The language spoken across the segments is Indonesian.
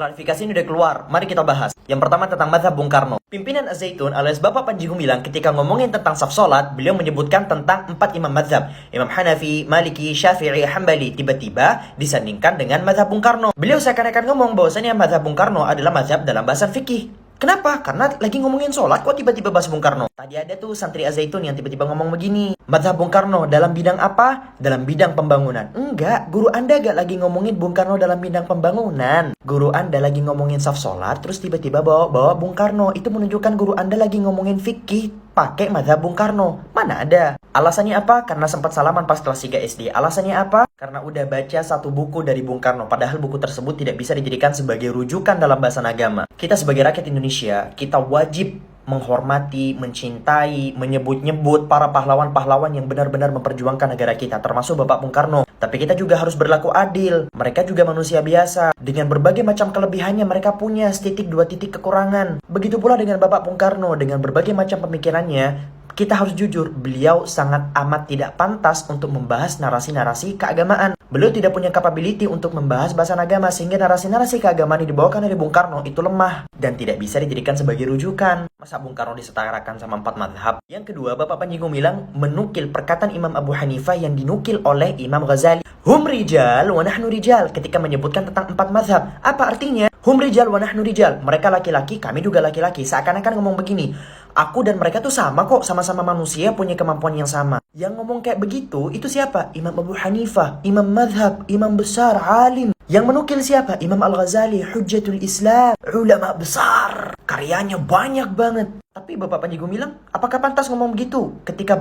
Klarifikasi ini udah keluar, mari kita bahas. Yang pertama tentang mazhab Bung Karno. Pimpinan Az-Zaitun alias Bapak Panji Gumilang ketika ngomongin tentang saf solat, beliau menyebutkan tentang 4 imam mazhab. Imam Hanafi, Maliki, Syafi'i, Hambali. Tiba-tiba disandingkan dengan mazhab Bung Karno. Beliau seakan-akan ngomong bahwasanya mazhab Bung Karno adalah mazhab dalam bahasan fikih. Kenapa? Karena lagi ngomongin sholat kok tiba-tiba bahas Bung Karno. Tadi ada tuh santri Az-Zaitun yang tiba-tiba ngomong begini. Mazhab Bung Karno dalam bidang apa? Dalam bidang pembangunan. Enggak, guru Anda gak lagi ngomongin Bung Karno dalam bidang pembangunan. Guru Anda lagi ngomongin saf sholat, terus tiba-tiba bawa Bung Karno. Itu menunjukkan guru Anda lagi ngomongin fikih pakai mazhab Bung Karno. Mana ada? Alasannya apa? Karena sempat salaman pas kelas 3 SD. Alasannya apa? Karena udah baca satu buku dari Bung Karno. Padahal buku tersebut tidak bisa dijadikan sebagai rujukan dalam bahasan agama. Kita sebagai rakyat Indonesia, kita wajib menghormati, mencintai, menyebut-nyebut para pahlawan-pahlawan yang benar-benar memperjuangkan negara kita, termasuk Bapak Bung Karno. Tapi kita juga harus berlaku adil. Mereka juga manusia biasa. Dengan berbagai macam kelebihannya, mereka punya setitik dua titik kekurangan. Begitu pula dengan Bapak Bung Karno, dengan berbagai macam pemikirannya, kita harus jujur, beliau sangat amat tidak pantas untuk membahas narasi-narasi keagamaan. Beliau tidak punya capability untuk membahas bahasan agama, sehingga narasi-narasi keagamaan yang dibawakan dari Bung Karno itu lemah dan tidak bisa dijadikan sebagai rujukan. Masa Bung Karno disetarakan sama 4 mazhab? Yang kedua, Bapak Panji Gumilang menukil perkataan Imam Abu Hanifah yang dinukil oleh Imam Ghazali. Hum rijal wa nahnu rijal, ketika menyebutkan tentang 4 mazhab. Apa artinya? Hum rijal wa nahnu rijal. Mereka laki-laki, kami juga laki-laki. Seakan-akan ngomong begini, aku dan mereka tuh sama kok, sama-sama manusia, punya kemampuan yang sama. Yang ngomong kayak begitu, itu siapa? Imam Abu Hanifah, imam mazhab, imam besar, alim. Yang menukil siapa? Imam Al-Ghazali, Hujjatul Islam, ulama besar. Karyanya banyak banget. Tapi Bapak Panji Gumilang, apakah pantas ngomong begitu ketika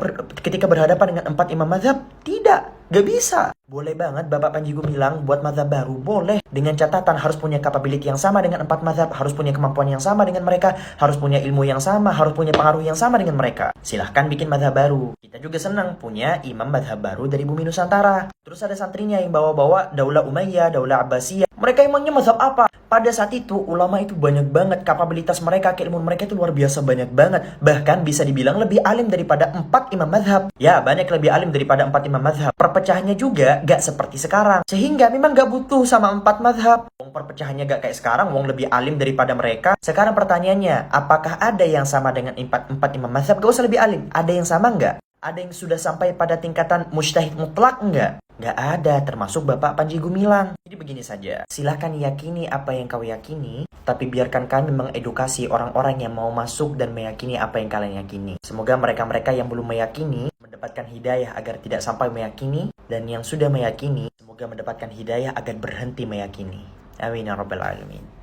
berhadapan dengan 4 imam mazhab? Tidak, gak bisa. Boleh banget Bapak Panji Gumilang buat mazhab baru, boleh. Dengan catatan harus punya capability yang sama dengan 4 mazhab, harus punya kemampuan yang sama dengan mereka, harus punya ilmu yang sama, harus punya pengaruh yang sama dengan mereka. Silahkan bikin mazhab baru. Kita juga senang punya imam mazhab baru dari bumi Nusantara. Terus ada santrinya yang bawa-bawa Daulah Umayyah, Daulah Abbasiyah. Mereka emangnya mazhab apa? Pada saat itu ulama itu banyak banget, kapabilitas mereka, keilmuan mereka itu luar biasa banyak banget. Bahkan bisa dibilang lebih alim daripada 4 imam mazhab. Ya, banyak lebih alim daripada 4 imam mazhab. Perpecahannya juga gak seperti sekarang. Sehingga memang gak butuh sama 4 mazhab. Wong perpecahannya gak kayak sekarang, wong lebih alim daripada mereka. Sekarang pertanyaannya, apakah ada yang sama dengan 4 imam mazhab? Gak usah lebih alim. Ada yang sama nggak? Ada yang sudah sampai pada tingkatan mujtahid mutlak nggak? Nggak ada, termasuk Bapak Panji Gumilang. Jadi begini saja, silahkan yakini apa yang kau yakini, tapi biarkan kami mengedukasi orang-orang yang mau masuk dan meyakini apa yang kalian yakini. Semoga mereka-mereka yang belum meyakini mendapatkan hidayah agar tidak sampai meyakini, dan yang sudah meyakini semoga mendapatkan hidayah agar berhenti meyakini. Amin ya rabbal alamin.